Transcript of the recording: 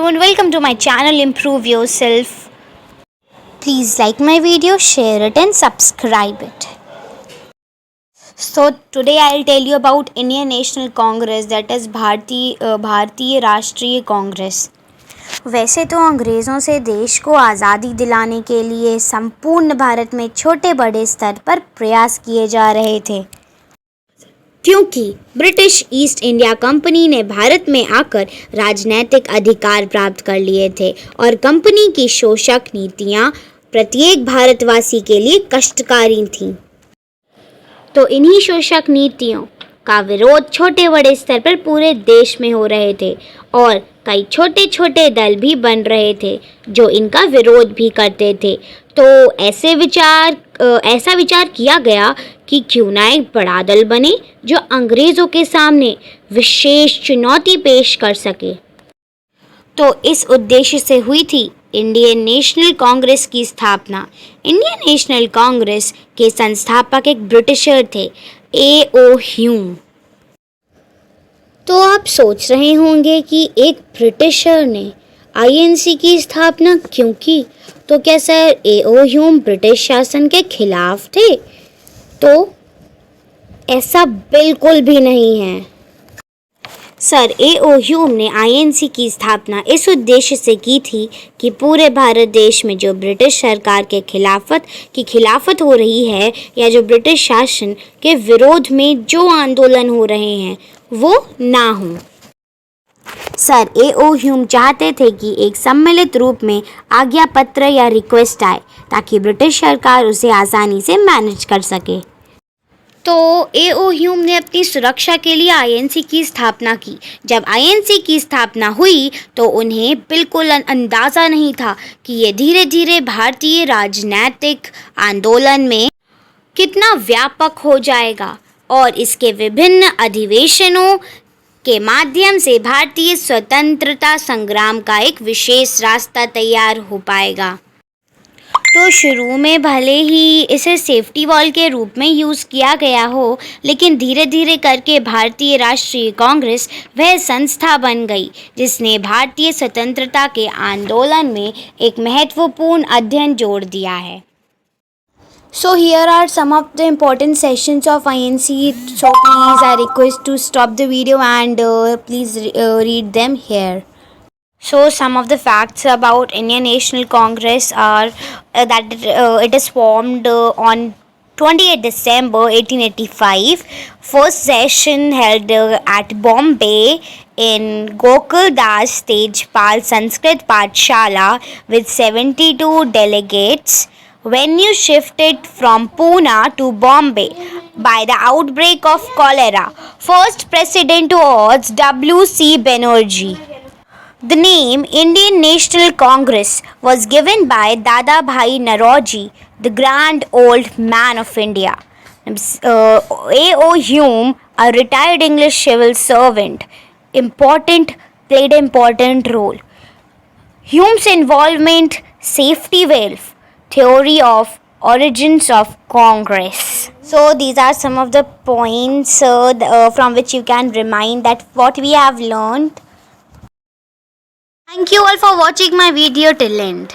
afternoon. Welcome to my channel Improve Yourself. Please like my video, share it and subscribe it. So today I'll tell you about Indian National Congress, that is भारतीय राष्ट्रीय कांग्रेस। वैसे तो अंग्रेज़ों से देश को आज़ादी दिलाने के लिए संपूर्ण भारत में छोटे बड़े स्तर पर प्रयास किए जा रहे थे, क्योंकि ब्रिटिश ईस्ट इंडिया कंपनी ने भारत में आकर राजनीतिक अधिकार प्राप्त कर लिए थे और कंपनी की शोषक नीतियां प्रत्येक भारतवासी के लिए कष्टकारी थीं। तो इन्हीं शोषक नीतियों का विरोध छोटे बड़े स्तर पर पूरे देश में हो रहे थे और कई छोटे छोटे दल भी बन रहे थे जो इनका विरोध भी करते थे। तो ऐसा विचार किया गया कि क्यों ना एक बड़ा दल बने जो अंग्रेज़ों के सामने विशेष चुनौती पेश कर सके। तो इस उद्देश्य से हुई थी इंडियन नेशनल कांग्रेस की स्थापना। इंडियन नेशनल कांग्रेस के संस्थापक एक ब्रिटिशर थे, A.O. ह्यूम। तो आप सोच रहे होंगे कि एक ब्रिटिशर ने INC की स्थापना क्यों की? तो क्या सर A.O. ह्यूम ब्रिटिश शासन के खिलाफ थे? तो ऐसा बिल्कुल भी नहीं है। Sir A.O. ह्यूम ने INC की स्थापना इस उद्देश्य से की थी कि पूरे भारत देश में जो ब्रिटिश सरकार के खिलाफत हो रही है या जो ब्रिटिश शासन के विरोध में जो आंदोलन हो रहे हैं वो ना हो। Sir A.O. ह्यूम चाहते थे कि एक सम्मिलित रूप में आज्ञा पत्र या रिक्वेस्ट आए ताकि ब्रिटिश सरकार उसे आसानी से मैनेज कर सके। तो A.O. ह्यूम ने अपनी सुरक्षा के लिए INC की स्थापना की। जब INC की स्थापना हुई तो उन्हें बिल्कुल अंदाज़ा नहीं था कि ये धीरे धीरे भारतीय राजनीतिक आंदोलन में कितना व्यापक हो जाएगा और इसके विभिन्न अधिवेशनों के माध्यम से भारतीय स्वतंत्रता संग्राम का एक विशेष रास्ता तैयार हो पाएगा। तो शुरू में भले ही इसे सेफ्टी वॉल के रूप में यूज़ किया गया हो, लेकिन धीरे धीरे करके भारतीय राष्ट्रीय कांग्रेस वह संस्था बन गई जिसने भारतीय स्वतंत्रता के आंदोलन में एक महत्वपूर्ण अध्ययन जोड़ दिया है। So here are some of the important sessions of INC. So please I request to stop the video and please read them here. So some of the facts about Indian National Congress are that it is formed on 28 December 1885. First session held at Bombay in Gokul Das Tejpal Sanskrit Pathshala with 72 delegates. Venue shifted from Pune to Bombay by the outbreak of cholera. First president was W.C. Banerjee. The name Indian National Congress was given by Dada Bhai Naroji, the grand old man of India. A.O. Hume, a retired English civil servant, played an important role. Hume's involvement, safety valve, theory of origins of Congress. So these are some of the points from which you can remind that what we have learned. Thank you all for watching my video till end.